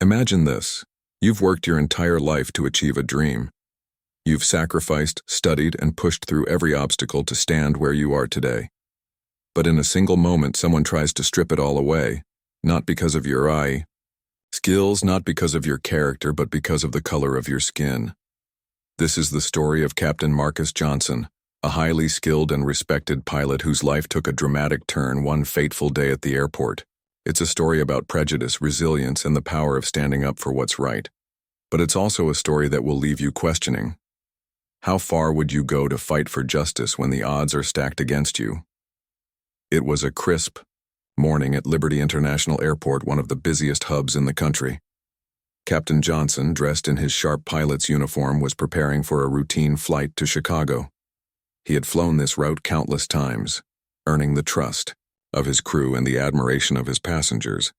Imagine this. You've worked your entire life to achieve a dream. You've sacrificed, studied, and pushed through every obstacle to stand where you are today. But in a single moment, someone tries to strip it all away, not because of your eye skills, not because of your character, but because of the color of your skin. This is the story of Captain Marcus Johnson, a highly skilled and respected pilot whose life took a dramatic turn one fateful day at the airport. It's a story about prejudice, resilience, and the power of standing up for what's right. But it's also a story that will leave you questioning. How far would you go to fight for justice when the odds are stacked against you? It was a crisp morning at Liberty International Airport, one of the busiest hubs in the country. Captain Johnson, dressed in his sharp pilot's uniform, was preparing for a routine flight to Chicago. He had flown this route countless times, earning the trust of his crew and the admiration of his passengers.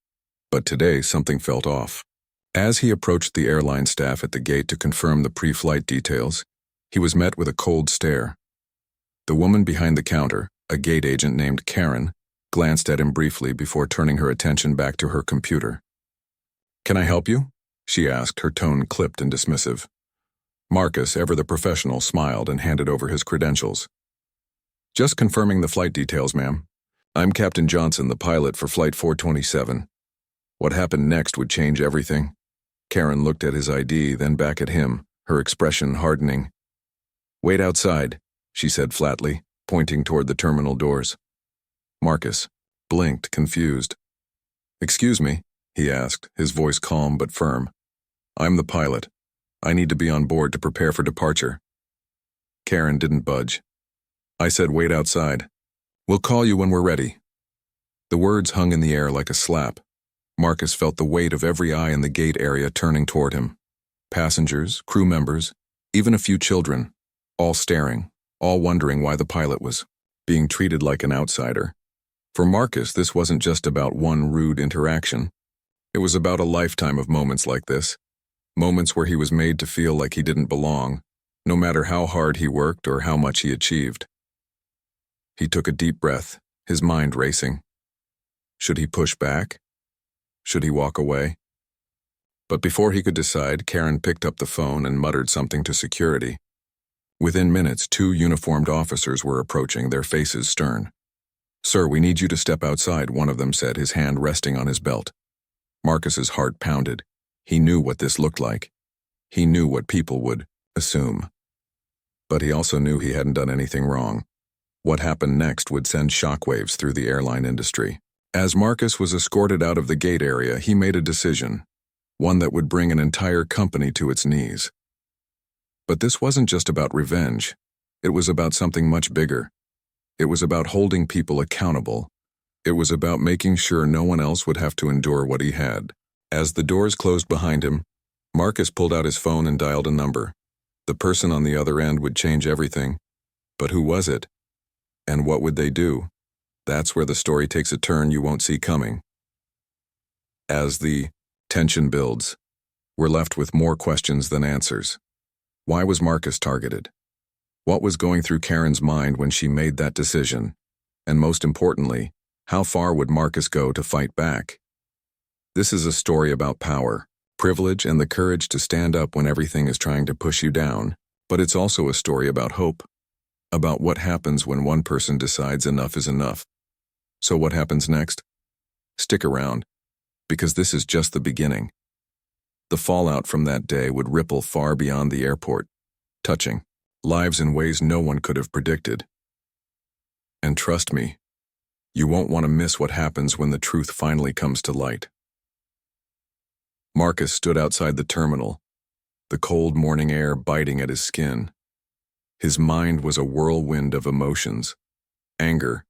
But today, something felt off. As he approached the airline staff at the gate to confirm the pre-flight details, he was met with a cold stare. The woman behind the counter, a gate agent named Karen, glanced at him briefly before turning her attention back to her computer. "Can I help you?" she asked, her tone clipped and dismissive. Marcus, ever the professional, smiled and handed over his credentials. "Just confirming the flight details, ma'am. I'm Captain Johnson, the pilot for Flight 427. What happened next would change everything." Karen looked at his ID, then back at him, her expression hardening. "Wait outside," she said flatly, pointing toward the terminal doors. Marcus blinked, confused. "Excuse me?" he asked, his voice calm but firm. "I'm the pilot. I need to be on board to prepare for departure." Karen didn't budge. "I said wait outside. We'll call you when we're ready." The words hung in the air like a slap. Marcus felt the weight of every eye in the gate area turning toward him. Passengers, crew members, even a few children, all staring, all wondering why the pilot was being treated like an outsider. For Marcus, this wasn't just about one rude interaction. It was about a lifetime of moments like this. Moments where he was made to feel like he didn't belong, no matter how hard he worked or how much he achieved. He took a deep breath, his mind racing. Should he push back? Should he walk away? But before he could decide, Karen picked up the phone and muttered something to security. Within minutes, 2 uniformed officers were approaching, their faces stern. "Sir, we need you to step outside," one of them said, his hand resting on his belt. Marcus's heart pounded. He knew what this looked like. He knew what people would assume. But he also knew he hadn't done anything wrong. What happened next would send shockwaves through the airline industry. As Marcus was escorted out of the gate area, he made a decision, one that would bring an entire company to its knees. But this wasn't just about revenge. It was about something much bigger. It was about holding people accountable. It was about making sure no one else would have to endure what he had. As the doors closed behind him, Marcus pulled out his phone and dialed a number. The person on the other end would change everything. But who was it? And what would they do? That's where the story takes a turn you won't see coming. As the tension builds, we're left with more questions than answers. Why was Marcus targeted? What was going through Karen's mind when she made that decision? And most importantly, how far would Marcus go to fight back? This is a story about power, privilege, and the courage to stand up when everything is trying to push you down. But it's also a story about hope, about what happens when one person decides enough is enough. So what happens next? Stick around, because this is just the beginning. The fallout from that day would ripple far beyond the airport, touching lives in ways no one could have predicted. And trust me, you won't want to miss what happens when the truth finally comes to light. Marcus stood outside the terminal, the cold morning air biting at his skin. His mind was a whirlwind of emotions: anger,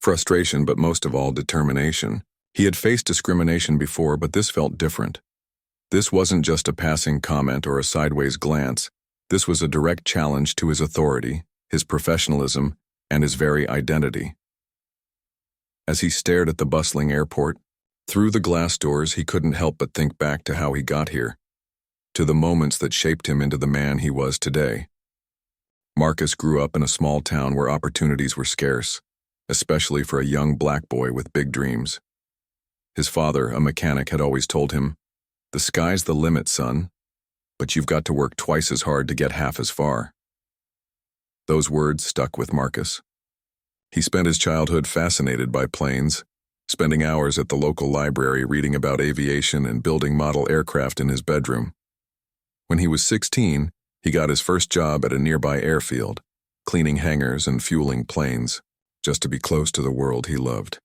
frustration, but most of all, determination. He had faced discrimination before, but this felt different. This wasn't just a passing comment or a sideways glance. This was a direct challenge to his authority, his professionalism, and his very identity. As he stared at the bustling airport, through the glass doors, he couldn't help but think back to how he got here, to the moments that shaped him into the man he was today. Marcus grew up in a small town where opportunities were scarce, especially for a young black boy with big dreams. His father, a mechanic, had always told him, "The sky's the limit, son, but you've got to work twice as hard to get half as far." Those words stuck with Marcus. He spent his childhood fascinated by planes, spending hours at the local library reading about aviation and building model aircraft in his bedroom. When he was 16, he got his first job at a nearby airfield, cleaning hangars and fueling planes, just to be close to the world he loved.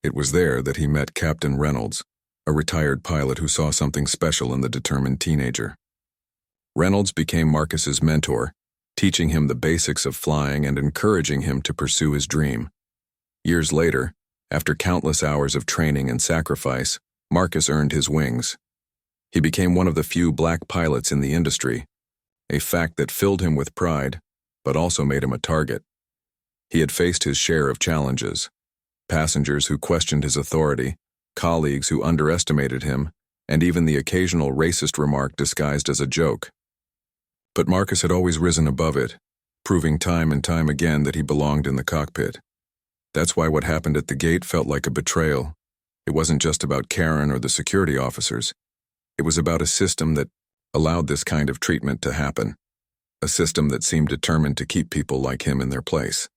It was there that he met Captain Reynolds, a retired pilot who saw something special in the determined teenager. Reynolds became Marcus's mentor, teaching him the basics of flying and encouraging him to pursue his dream. Years later, after countless hours of training and sacrifice, Marcus earned his wings. He became one of the few black pilots in the industry, a fact that filled him with pride, but also made him a target. He had faced his share of challenges: passengers who questioned his authority, colleagues who underestimated him, and even the occasional racist remark disguised as a joke. But Marcus had always risen above it, proving time and time again that he belonged in the cockpit. That's why what happened at the gate felt like a betrayal. It wasn't just about Karen or the security officers. It was about a system that allowed this kind of treatment to happen, a system that seemed determined to keep people like him in their place.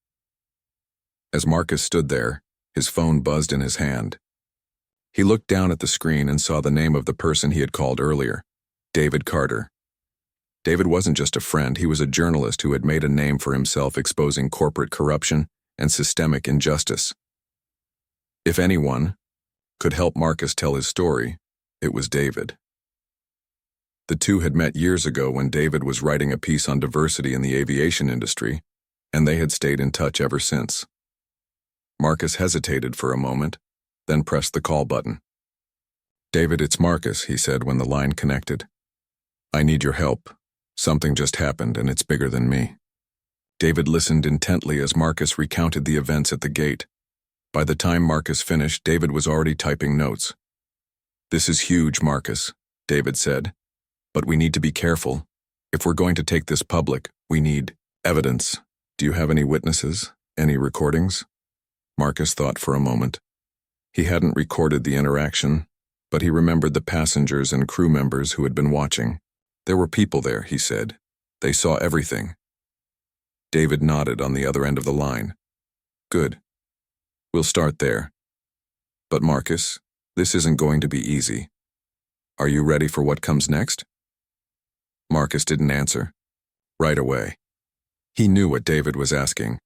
As Marcus stood there, his phone buzzed in his hand. He looked down at the screen and saw the name of the person he had called earlier, David Carter. David wasn't just a friend, he was a journalist who had made a name for himself exposing corporate corruption and systemic injustice. If anyone could help Marcus tell his story, it was David. The two had met years ago when David was writing a piece on diversity in the aviation industry, and they had stayed in touch ever since. Marcus hesitated for a moment, then pressed the call button. "David, it's Marcus," he said when the line connected. "I need your help. Something just happened, and it's bigger than me." David listened intently as Marcus recounted the events at the gate. By the time Marcus finished, David was already typing notes. "This is huge, Marcus," David said. "But we need to be careful. If we're going to take this public, we need evidence. Do you have any witnesses? Any recordings?" Marcus thought for a moment. He hadn't recorded the interaction, but he remembered the passengers and crew members who had been watching. "There were people there," he said. "They saw everything." David nodded on the other end of the line. "Good. We'll start there. But Marcus, this isn't going to be easy. Are you ready for what comes next?" Marcus didn't answer. Right away. He knew what David was asking.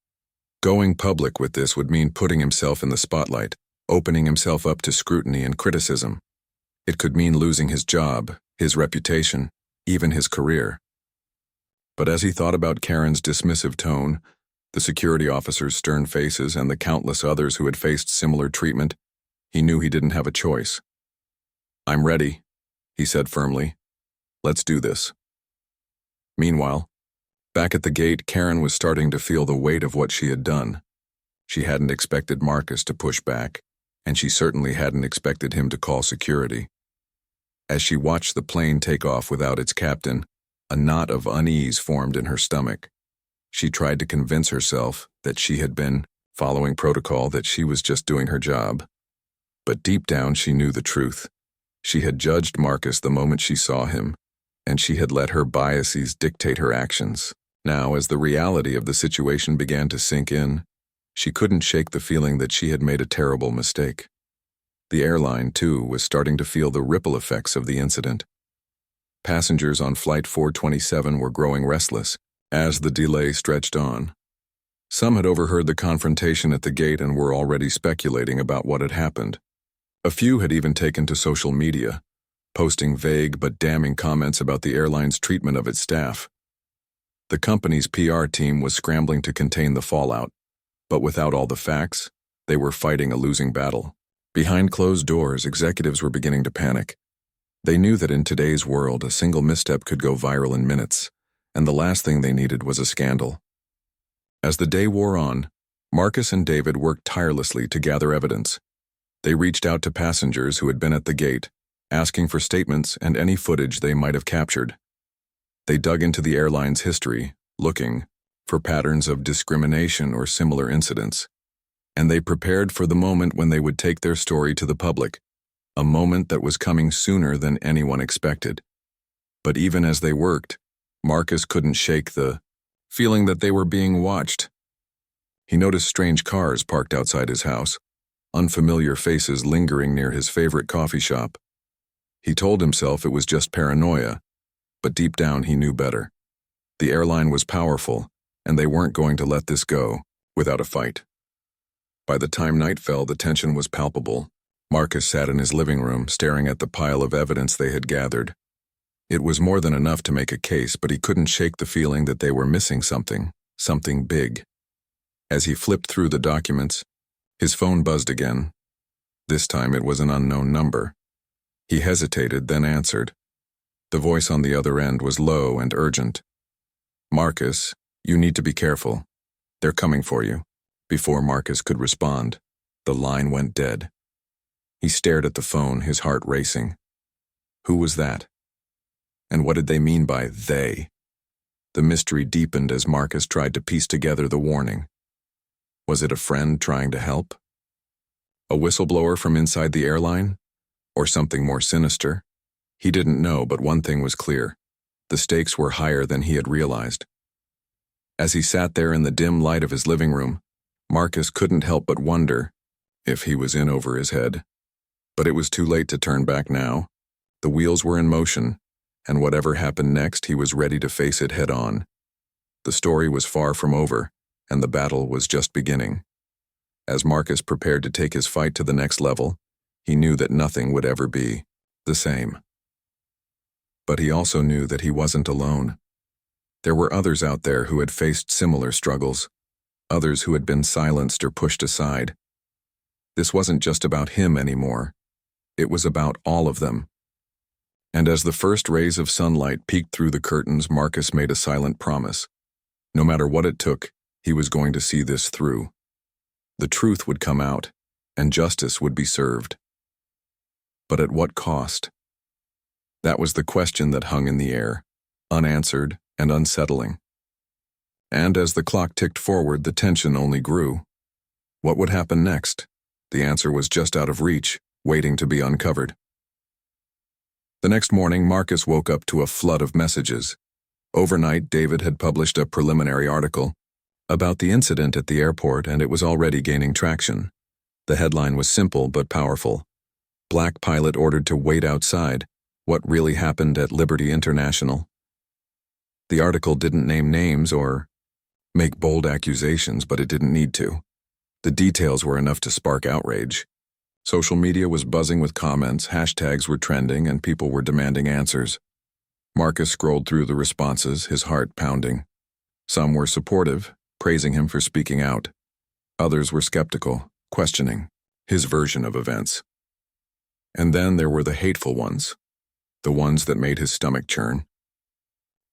Going public with this would mean putting himself in the spotlight, opening himself up to scrutiny and criticism. It could mean losing his job, his reputation, even his career. But as he thought about Karen's dismissive tone, the security officers' stern faces, and the countless others who had faced similar treatment, he knew he didn't have a choice. "I'm ready," he said firmly. "Let's do this." Meanwhile, back at the gate, Karen was starting to feel the weight of what she had done. She hadn't expected Marcus to push back, and she certainly hadn't expected him to call security. As she watched the plane take off without its captain, a knot of unease formed in her stomach. She tried to convince herself that she had been following protocol, that she was just doing her job. But deep down she knew the truth. She had judged Marcus the moment she saw him, and she had let her biases dictate her actions. Now, as the reality of the situation began to sink in, she couldn't shake the feeling that she had made a terrible mistake. The airline, too, was starting to feel the ripple effects of the incident. Passengers on Flight 427 were growing restless as the delay stretched on. Some had overheard the confrontation at the gate and were already speculating about what had happened. A few had even taken to social media, posting vague but damning comments about the airline's treatment of its staff. The company's PR team was scrambling to contain the fallout, but without all the facts, they were fighting a losing battle. Behind closed doors, executives were beginning to panic. They knew that in today's world, a single misstep could go viral in minutes, and the last thing they needed was a scandal. As the day wore on, Marcus and David worked tirelessly to gather evidence. They reached out to passengers who had been at the gate, asking for statements and any footage they might have captured. They dug into the airline's history, looking for patterns of discrimination or similar incidents, and they prepared for the moment when they would take their story to the public, a moment that was coming sooner than anyone expected. But even as they worked, Marcus couldn't shake the feeling that they were being watched. He noticed strange cars parked outside his house, unfamiliar faces lingering near his favorite coffee shop. He told himself it was just paranoia, but deep down he knew better. The airline was powerful, and they weren't going to let this go without a fight. By the time night fell, the tension was palpable. Marcus sat in his living room, staring at the pile of evidence they had gathered. It was more than enough to make a case, but he couldn't shake the feeling that they were missing something big. As he flipped through the documents, his phone buzzed again. This time it was an unknown number. He hesitated, then answered. The voice on the other end was low and urgent. "Marcus, you need to be careful. They're coming for you." Before Marcus could respond, the line went dead. He stared at the phone, his heart racing. Who was that? And what did they mean by they? The mystery deepened as Marcus tried to piece together the warning. Was it a friend trying to help? A whistleblower from inside the airline? Or something more sinister? He didn't know, but one thing was clear. The stakes were higher than he had realized. As he sat there in the dim light of his living room, Marcus couldn't help but wonder if he was in over his head. But it was too late to turn back now. The wheels were in motion, and whatever happened next, he was ready to face it head on. The story was far from over, and the battle was just beginning. As Marcus prepared to take his fight to the next level, he knew that nothing would ever be the same. But he also knew that he wasn't alone. There were others out there who had faced similar struggles, others who had been silenced or pushed aside. This wasn't just about him anymore. It was about all of them. And as the first rays of sunlight peeked through the curtains, Marcus made a silent promise. No matter what it took, he was going to see this through. The truth would come out, and justice would be served. But at what cost? That was the question that hung in the air, unanswered and unsettling. And as the clock ticked forward, the tension only grew. What would happen next? The answer was just out of reach, waiting to be uncovered. The next morning, Marcus woke up to a flood of messages. Overnight, David had published a preliminary article about the incident at the airport, and it was already gaining traction. The headline was simple but powerful. Black pilot ordered to wait outside. What really happened at Liberty International? The article didn't name names or make bold accusations, but it didn't need to. The details were enough to spark outrage. Social media was buzzing with comments, hashtags were trending, and people were demanding answers. Marcus scrolled through the responses, his heart pounding. Some were supportive, praising him for speaking out. Others were skeptical, questioning his version of events. And then there were the hateful ones, the ones that made his stomach churn.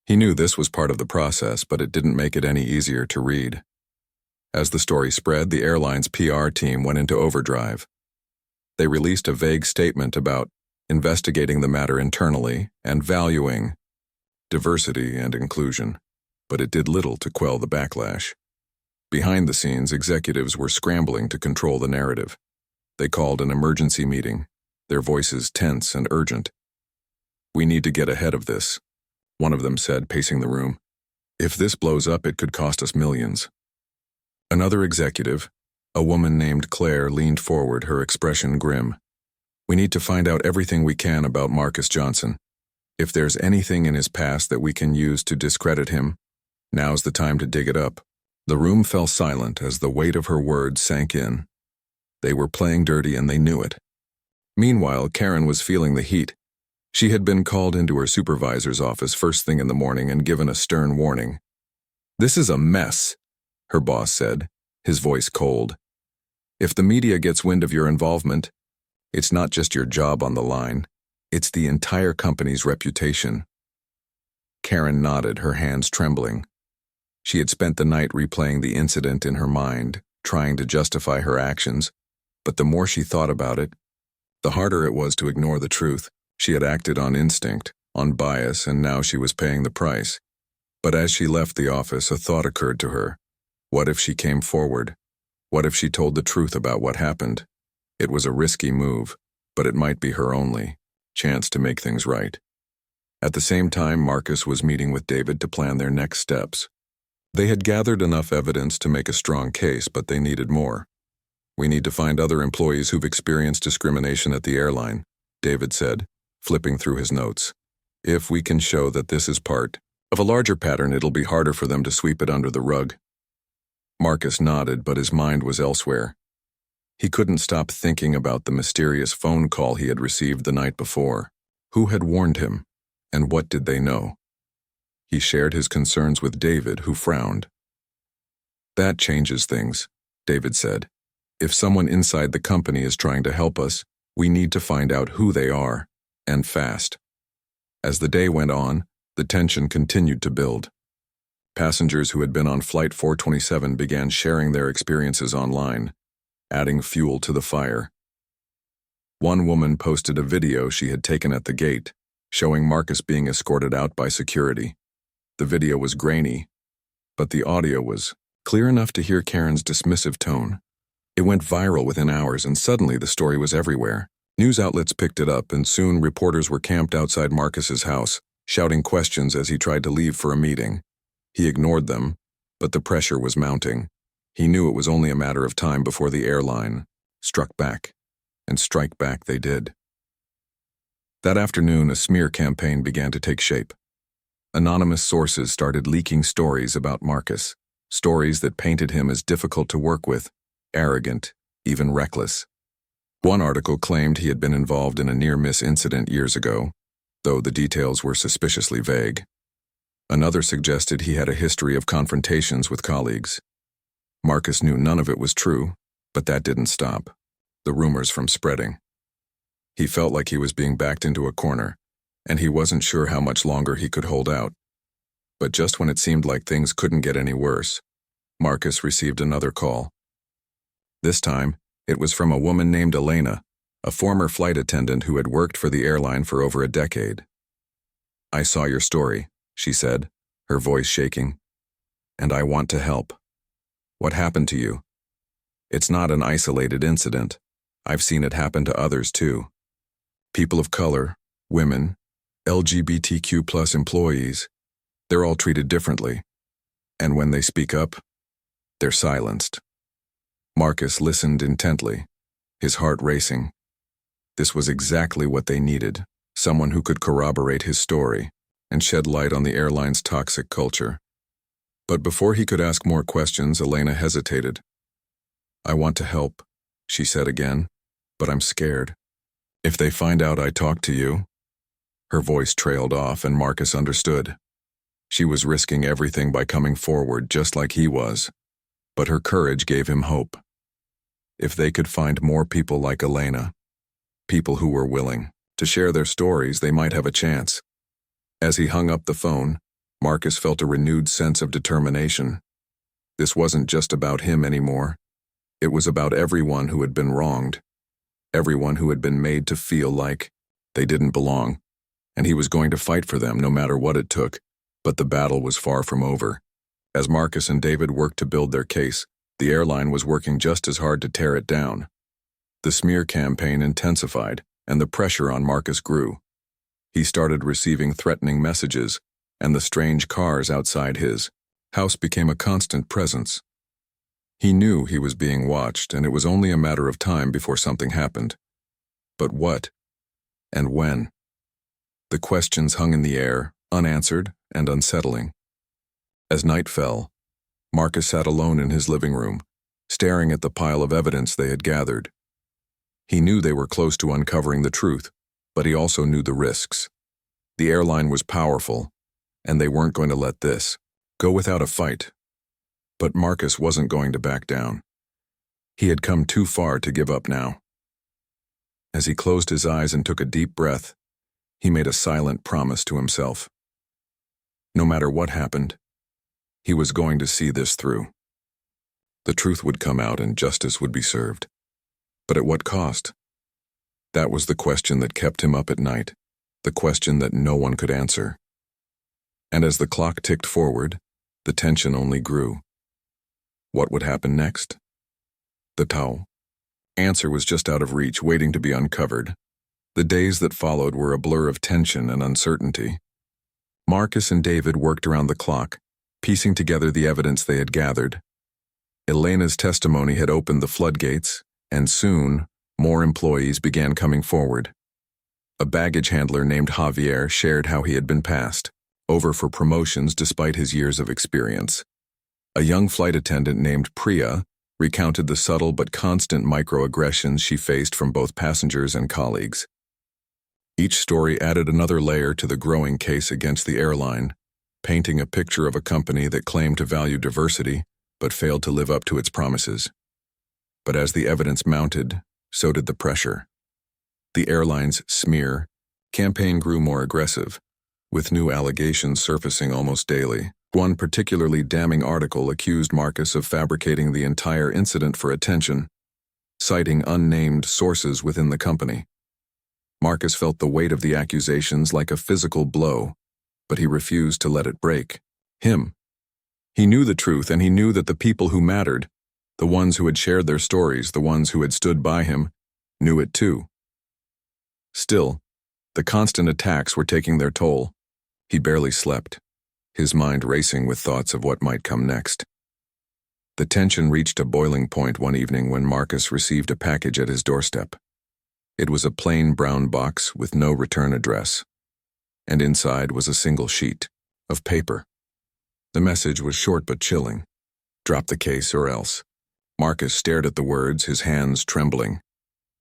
He knew this was part of the process, but it didn't make it any easier to read. As the story spread, the airline's PR team went into overdrive. They released a vague statement about investigating the matter internally and valuing diversity and inclusion, but it did little to quell the backlash. Behind the scenes, executives were scrambling to control the narrative. They called an emergency meeting, their voices tense and urgent. "We need to get ahead of this," one of them said, pacing the room. "If this blows up, it could cost us millions." Another executive, a woman named Claire, leaned forward, her expression grim. "We need to find out everything we can about Marcus Johnson. If there's anything in his past that we can use to discredit him, now's the time to dig it up." The room fell silent as the weight of her words sank in. They were playing dirty and they knew it. Meanwhile, Karen was feeling the heat. She had been called into her supervisor's office first thing in the morning and given a stern warning. "This is a mess," her boss said, his voice cold. "If the media gets wind of your involvement, it's not just your job on the line, it's the entire company's reputation." Karen nodded, her hands trembling. She had spent the night replaying the incident in her mind, trying to justify her actions, but the more she thought about it, the harder it was to ignore the truth. She had acted on instinct, on bias, and now she was paying the price. But as she left the office, a thought occurred to her. What if she came forward? What if she told the truth about what happened? It was a risky move, but it might be her only chance to make things right. At the same time, Marcus was meeting with David to plan their next steps. They had gathered enough evidence to make a strong case, but they needed more. "We need to find other employees who've experienced discrimination at the airline," David said, flipping through his notes. "If we can show that this is part of a larger pattern, it'll be harder for them to sweep it under the rug." Marcus nodded, but his mind was elsewhere. He couldn't stop thinking about the mysterious phone call he had received the night before. Who had warned him, and what did they know? He shared his concerns with David, who frowned. "That changes things," David said. "If someone inside the company is trying to help us, we need to find out who they are, and fast." As the day went on, the tension continued to build. Passengers who had been on Flight 427 began sharing their experiences online, adding fuel to the fire. One woman posted a video she had taken at the gate, showing Marcus being escorted out by security. The video was grainy, but the audio was clear enough to hear Karen's dismissive tone. It went viral within hours, and suddenly the story was everywhere. News outlets picked it up, and soon reporters were camped outside Marcus's house, shouting questions as he tried to leave for a meeting. He ignored them, but the pressure was mounting. He knew it was only a matter of time before the airline struck back, and strike back they did. That afternoon, a smear campaign began to take shape. Anonymous sources started leaking stories about Marcus, stories that painted him as difficult to work with, arrogant, even reckless. One article claimed he had been involved in a near-miss incident years ago, though the details were suspiciously vague. Another suggested he had a history of confrontations with colleagues. Marcus knew none of it was true, but that didn't stop the rumors from spreading. He felt like he was being backed into a corner, and he wasn't sure how much longer he could hold out. But just when it seemed like things couldn't get any worse, Marcus received another call. This time, it was from a woman named Elena, a former flight attendant who had worked for the airline for over a decade. "I saw your story," she said, her voice shaking, "and I want to help. What happened to you? It's not an isolated incident. I've seen it happen to others too. People of color, women, LGBTQ+ employees, they're all treated differently. And when they speak up, they're silenced." Marcus listened intently, his heart racing. This was exactly what they needed, someone who could corroborate his story and shed light on the airline's toxic culture. But before he could ask more questions, Elena hesitated. "I want to help," she said again, "but I'm scared. If they find out I talked to you..." Her voice trailed off, and Marcus understood. She was risking everything by coming forward just like he was, but her courage gave him hope. If they could find more people like Elena, people who were willing to share their stories, they might have a chance. As he hung up the phone, Marcus felt a renewed sense of determination. This wasn't just about him anymore. It was about everyone who had been wronged, everyone who had been made to feel like they didn't belong, and he was going to fight for them no matter what it took. But the battle was far from over. As Marcus and David worked to build their case, the airline was working just as hard to tear it down. The smear campaign intensified, and the pressure on Marcus grew. He started receiving threatening messages, and the strange cars outside his house became a constant presence. He knew he was being watched, and it was only a matter of time before something happened. But what? And when? The questions hung in the air, unanswered and unsettling. As night fell, Marcus sat alone in his living room, staring at the pile of evidence they had gathered. He knew they were close to uncovering the truth, but he also knew the risks. The airline was powerful, and they weren't going to let this go without a fight. But Marcus wasn't going to back down. He had come too far to give up now. As he closed his eyes and took a deep breath, he made a silent promise to himself. No matter what happened, he was going to see this through. The truth would come out and justice would be served. But at what cost? That was the question that kept him up at night, the question that no one could answer. And as the clock ticked forward, the tension only grew. What would happen next? The answer was just out of reach, waiting to be uncovered, The days that followed were a blur of tension and uncertainty. Marcus and David worked around the clock, piecing together the evidence they had gathered. Elena's testimony had opened the floodgates, and soon, more employees began coming forward. A baggage handler named Javier shared how he had been passed over for promotions despite his years of experience. A young flight attendant named Priya recounted the subtle but constant microaggressions she faced from both passengers and colleagues. Each story added another layer to the growing case against the airline, painting a picture of a company that claimed to value diversity but failed to live up to its promises. But as the evidence mounted, so did the pressure. The airline's smear campaign grew more aggressive, with new allegations surfacing almost daily. One particularly damning article accused Marcus of fabricating the entire incident for attention, citing unnamed sources within the company. Marcus felt the weight of the accusations like a physical blow, but he refused to let it break him. He knew the truth, and he knew that the people who mattered, the ones who had shared their stories, the ones who had stood by him, knew it too. Still, the constant attacks were taking their toll. He barely slept, his mind racing with thoughts of what might come next. The tension reached a boiling point one evening when Marcus received a package at his doorstep. It was a plain brown box with no return address, and inside was a single sheet of paper. The message was short but chilling. "Drop the case or else." Marcus stared at the words, his hands trembling.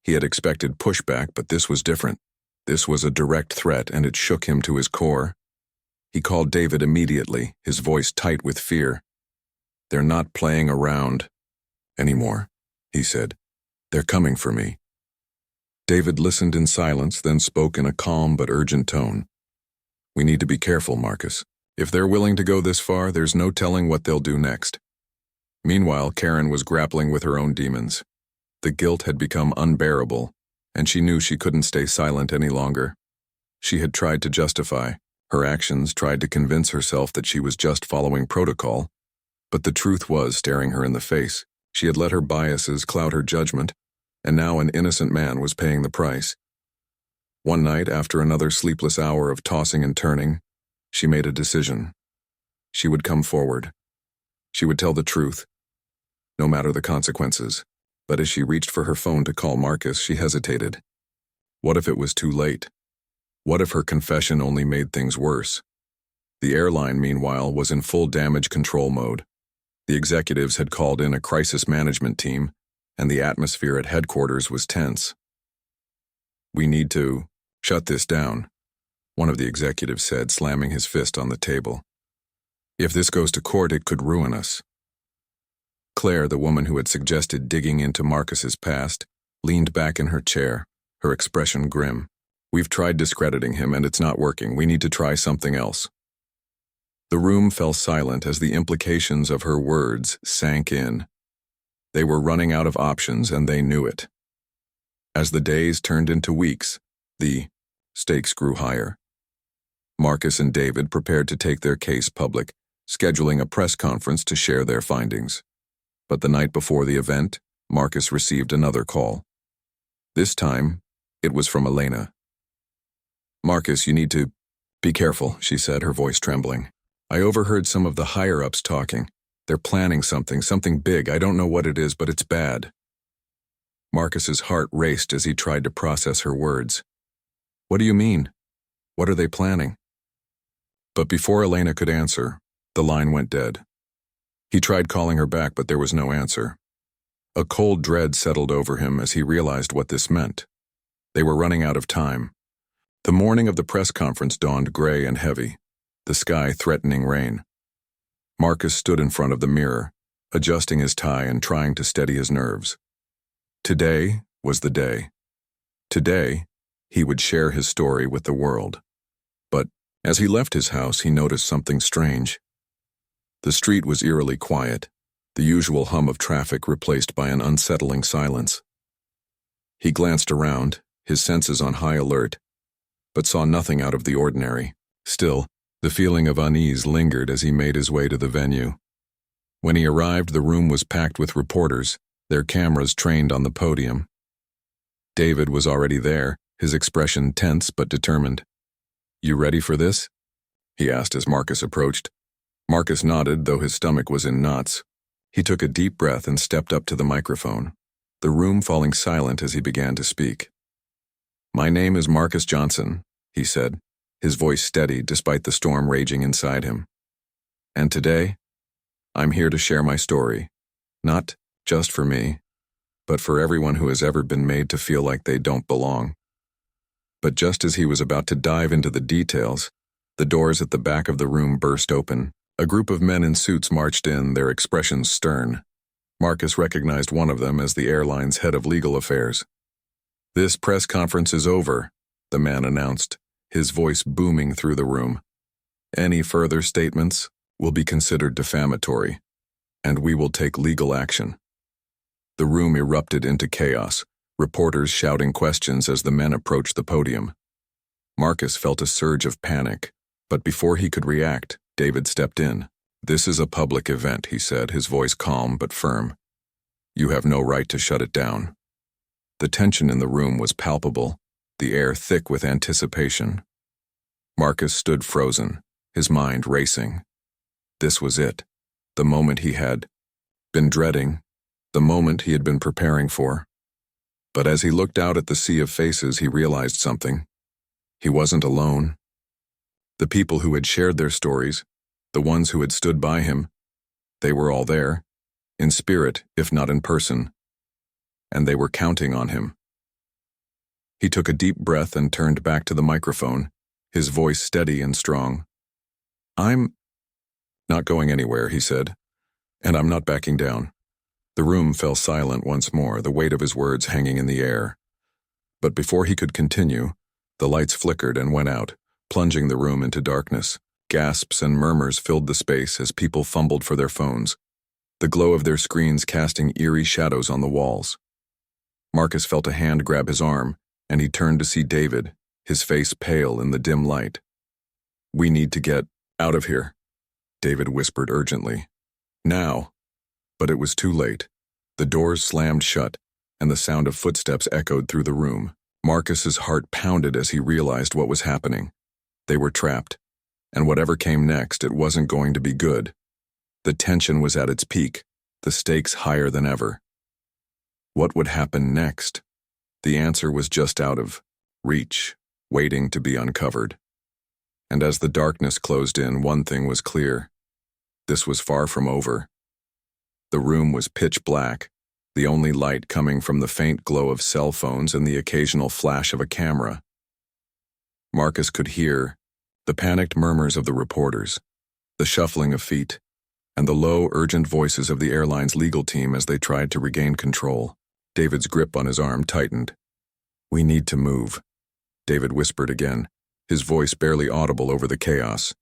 He had expected pushback, but this was different. This was a direct threat, and it shook him to his core. He called David immediately, his voice tight with fear. "They're not playing around anymore," he said. "They're coming for me." David listened in silence, then spoke in a calm but urgent tone. "We need to be careful, Marcus. If they're willing to go this far, there's no telling what they'll do next." Meanwhile, Karen was grappling with her own demons. The guilt had become unbearable, and she knew she couldn't stay silent any longer. She had tried to justify her actions, tried to convince herself that she was just following protocol, but the truth was staring her in the face. She had let her biases cloud her judgment, and now an innocent man was paying the price. One night, after another sleepless hour of tossing and turning, she made a decision. She would come forward. She would tell the truth, no matter the consequences. But as she reached for her phone to call Marcus, she hesitated. What if it was too late? What if her confession only made things worse? The airline, meanwhile, was in full damage control mode. The executives had called in a crisis management team, and the atmosphere at headquarters was tense. "We need to shut this down," one of the executives said, slamming his fist on the table. "If this goes to court, it could ruin us." Claire, the woman who had suggested digging into Marcus's past, leaned back in her chair, her expression grim. "We've tried discrediting him, and it's not working. We need to try something else." The room fell silent as the implications of her words sank in. They were running out of options, and they knew it. As the days turned into weeks, the stakes grew higher. Marcus and David prepared to take their case public, scheduling a press conference to share their findings. But the night before the event, Marcus received another call. This time, it was from Elena. "Marcus, you need to be careful," she said, her voice trembling. "I overheard some of the higher-ups talking. They're planning something big. I don't know what it is, but it's bad." Marcus's heart raced as he tried to process her words. "What do you mean? What are they planning?" But before Elena could answer, the line went dead. He tried calling her back, but there was no answer. A cold dread settled over him as he realized what this meant. They were running out of time. The morning of the press conference dawned gray and heavy, the sky threatening rain. Marcus stood in front of the mirror, adjusting his tie and trying to steady his nerves. Today was the day. Today, he would share his story with the world. But as he left his house, he noticed something strange. The street was eerily quiet, the usual hum of traffic replaced by an unsettling silence. He glanced around, his senses on high alert, but saw nothing out of the ordinary. Still, the feeling of unease lingered as he made his way to the venue. When he arrived, the room was packed with reporters, their cameras trained on the podium. David was already there, his expression tense but determined. "You ready for this?" he asked as Marcus approached. Marcus nodded, though his stomach was in knots. He took a deep breath and stepped up to the microphone, the room falling silent as he began to speak. "My name is Marcus Johnson," he said, his voice steady despite the storm raging inside him. "And today, I'm here to share my story, not just for me, but for everyone who has ever been made to feel like they don't belong." But just as he was about to dive into the details, the doors at the back of the room burst open. A group of men in suits marched in, their expressions stern. Marcus recognized one of them as the airline's head of legal affairs. "This press conference is over," the man announced, his voice booming through the room. "Any further statements will be considered defamatory, and we will take legal action." The room erupted into chaos, reporters shouting questions as the men approached the podium. Marcus felt a surge of panic, but before he could react, David stepped in. "This is a public event," he said, his voice calm but firm. "You have no right to shut it down." The tension in the room was palpable, the air thick with anticipation. Marcus stood frozen, his mind racing. This was it, the moment he had been dreading, the moment he had been preparing for. But as he looked out at the sea of faces, he realized something. He wasn't alone. The people who had shared their stories, the ones who had stood by him, they were all there, in spirit if not in person, and they were counting on him. He took a deep breath and turned back to the microphone, his voice steady and strong. "I'm not going anywhere," he said, "and I'm not backing down." The room fell silent once more, the weight of his words hanging in the air. But before he could continue, the lights flickered and went out, plunging the room into darkness. Gasps and murmurs filled the space as people fumbled for their phones, the glow of their screens casting eerie shadows on the walls. Marcus felt a hand grab his arm, and he turned to see David, his face pale in the dim light. "We need to get out of here," David whispered urgently. "Now." But it was too late. The doors slammed shut, and the sound of footsteps echoed through the room. Marcus's heart pounded as he realized what was happening. They were trapped, and whatever came next, it wasn't going to be good. The tension was at its peak, the stakes higher than ever. What would happen next? The answer was just out of reach, waiting to be uncovered. And as the darkness closed in, one thing was clear. This was far from over. The room was pitch black, the only light coming from the faint glow of cell phones and the occasional flash of a camera. Marcus could hear the panicked murmurs of the reporters, the shuffling of feet, and the low, urgent voices of the airline's legal team as they tried to regain control. David's grip on his arm tightened. "We need to move," David whispered again, his voice barely audible over the chaos.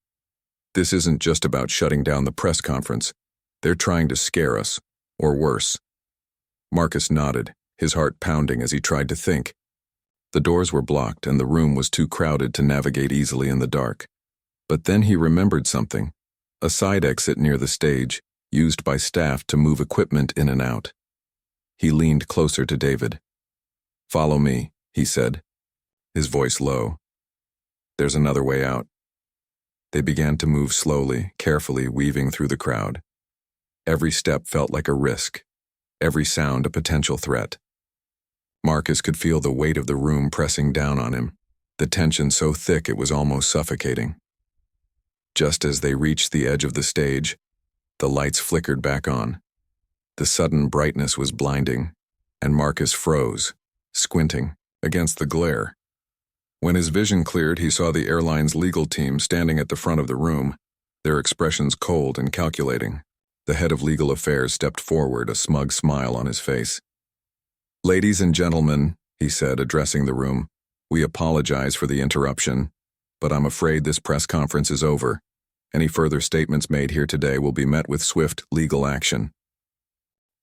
"This isn't just about shutting down the press conference. They're trying to scare us, or worse." Marcus nodded, his heart pounding as he tried to think. The doors were blocked and the room was too crowded to navigate easily in the dark. But then he remembered something, a side exit near the stage, used by staff to move equipment in and out. He leaned closer to David. "Follow me," he said, his voice low. "There's another way out." They began to move slowly, carefully weaving through the crowd. Every step felt like a risk, every sound a potential threat. Marcus could feel the weight of the room pressing down on him, the tension so thick it was almost suffocating. Just as they reached the edge of the stage, the lights flickered back on. The sudden brightness was blinding, and Marcus froze, squinting, against the glare. When his vision cleared, he saw the airline's legal team standing at the front of the room, their expressions cold and calculating. The head of legal affairs stepped forward, a smug smile on his face. "Ladies and gentlemen," he said, addressing the room, "we apologize for the interruption, but I'm afraid this press conference is over. Any further statements made here today will be met with swift legal action."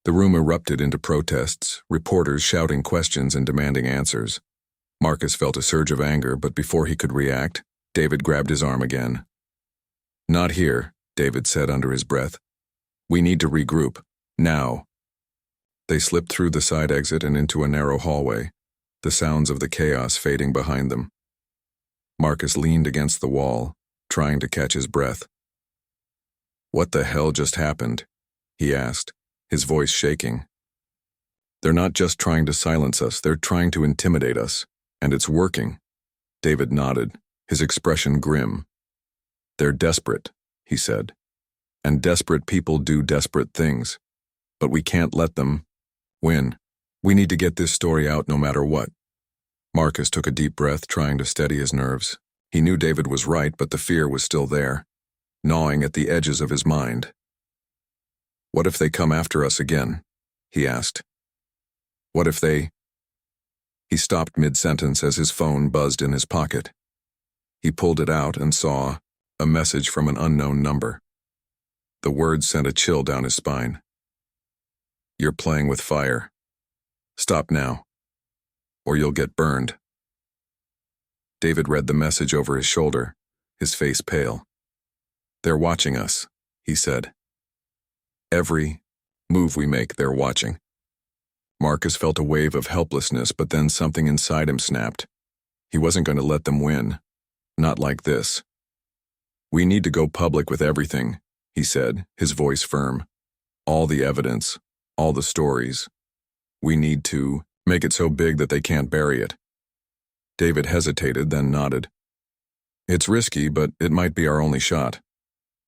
The room erupted into protests, reporters shouting questions and demanding answers. Marcus felt a surge of anger, but before he could react, David grabbed his arm again. "Not here," David said under his breath. "We need to regroup, now." They slipped through the side exit and into a narrow hallway, the sounds of the chaos fading behind them. Marcus leaned against the wall, trying to catch his breath. "What the hell just happened?" he asked, his voice shaking. "They're not just trying to silence us, they're trying to intimidate us, and it's working." David nodded, his expression grim. "They're desperate," he said, "and desperate people do desperate things. But we can't let them win. We need to get this story out no matter what." Marcus took a deep breath, trying to steady his nerves. He knew David was right, but the fear was still there, gnawing at the edges of his mind. "What if they come after us again?" he asked. "What if they—" He stopped mid-sentence as his phone buzzed in his pocket. He pulled it out and saw a message from an unknown number. The words sent a chill down his spine. "You're playing with fire. Stop now, or you'll get burned." David read the message over his shoulder, his face pale. "They're watching us," he said. "Every move we make, they're watching." Marcus felt a wave of helplessness, but then something inside him snapped. He wasn't going to let them win. Not like this. "We need to go public with everything," he said, his voice firm. "All the evidence, all the stories. We need to make it so big that they can't bury it." David hesitated, then nodded. "It's risky, but it might be our only shot.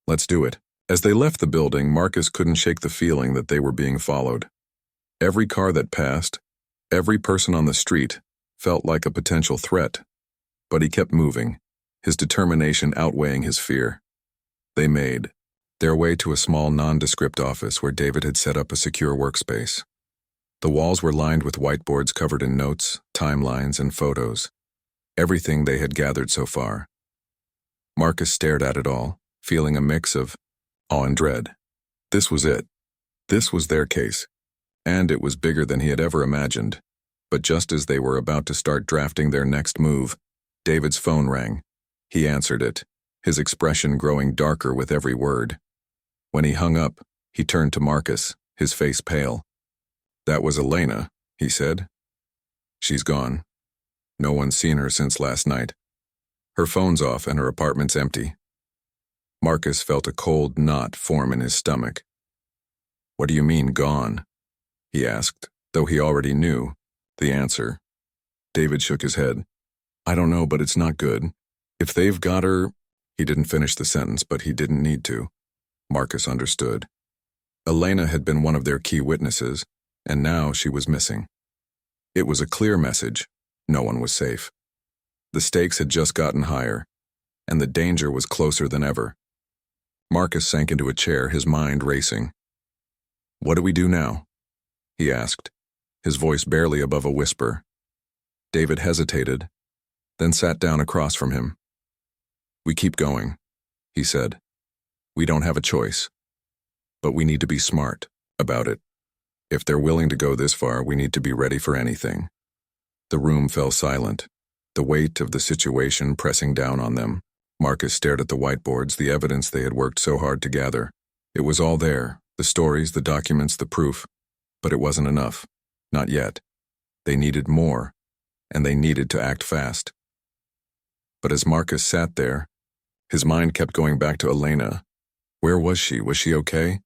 Let's do it." As they left the building, Marcus couldn't shake the feeling that they were being followed. Every car that passed, every person on the street, felt like a potential threat. But he kept moving, his determination outweighing his fear. They made their way to a small nondescript office where David had set up a secure workspace. The walls were lined with whiteboards covered in notes, timelines, and photos. Everything they had gathered so far. Marcus stared at it all, feeling a mix of awe and dread. This was it. This was their case. And it was bigger than he had ever imagined. But just as they were about to start drafting their next move, David's phone rang. He answered it, his expression growing darker with every word. When he hung up, he turned to Marcus, his face pale. "That was Elena," he said. "She's gone. No one's seen her since last night. Her phone's off and her apartment's empty." Marcus felt a cold knot form in his stomach. "What do you mean, gone?" he asked, though he already knew the answer. David shook his head. "I don't know, but it's not good. If they've got her—" He didn't finish the sentence, but he didn't need to. Marcus understood. Elena had been one of their key witnesses, and now she was missing. It was a clear message. No one was safe. The stakes had just gotten higher, and the danger was closer than ever. Marcus sank into a chair, his mind racing. "What do we do now?" he asked, his voice barely above a whisper. David hesitated, then sat down across from him. "We keep going," he said. "We don't have a choice. But we need to be smart about it. If they're willing to go this far, we need to be ready for anything." The room fell silent, the weight of the situation pressing down on them. Marcus stared at the whiteboards, the evidence they had worked so hard to gather. It was all there, the stories, the documents, the proof. But it wasn't enough. Not yet. They needed more, and they needed to act fast. But as Marcus sat there, his mind kept going back to Elena. Where was she? Was she okay?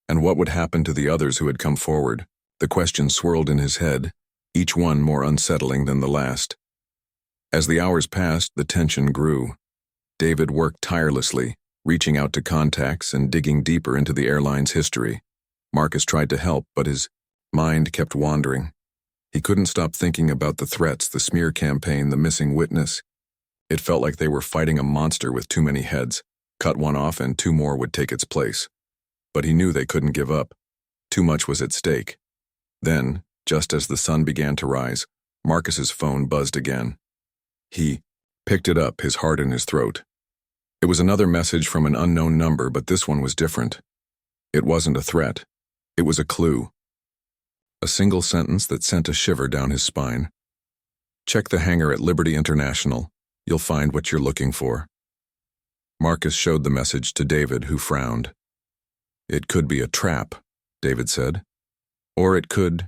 And what would happen to the others who had come forward? The questions swirled in his head, each one more unsettling than the last. As the hours passed, the tension grew. David worked tirelessly, reaching out to contacts and digging deeper into the airline's history. Marcus tried to help, but his mind kept wandering. He couldn't stop thinking about the threats, the smear campaign, the missing witness. It felt like they were fighting a monster with too many heads. Cut one off and two more would take its place. But he knew they couldn't give up. Too much was at stake. Then, just as the sun began to rise, Marcus's phone buzzed again. He picked it up, his heart in his throat. It was another message from an unknown number, but this one was different. It wasn't a threat. It was a clue. A single sentence that sent a shiver down his spine. "Check the hangar at Liberty International. You'll find what you're looking for." Marcus showed the message to David, who frowned. "It could be a trap," David said. "Or it could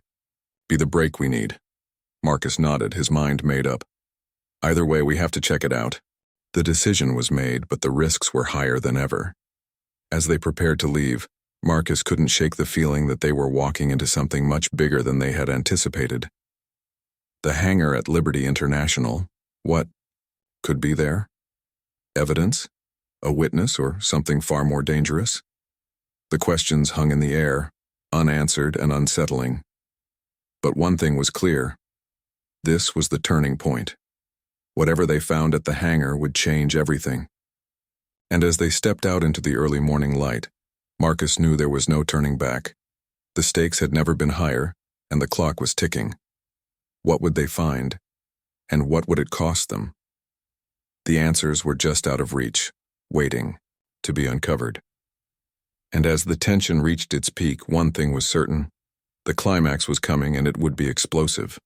be the break we need." Marcus nodded, his mind made up. Either way, we have to check it out. The decision was made, but the risks were higher than ever. As they prepared to leave, Marcus couldn't shake the feeling that they were walking into something much bigger than they had anticipated. The hangar at Liberty International. What could be there? Evidence? A witness, or something far more dangerous? The questions hung in the air, unanswered and unsettling. But one thing was clear. This was the turning point. Whatever they found at the hangar would change everything. And as they stepped out into the early morning light, Marcus knew there was no turning back. The stakes had never been higher, and the clock was ticking. What would they find? And what would it cost them? The answers were just out of reach, waiting to be uncovered. And as the tension reached its peak, one thing was certain. The climax was coming, and it would be explosive.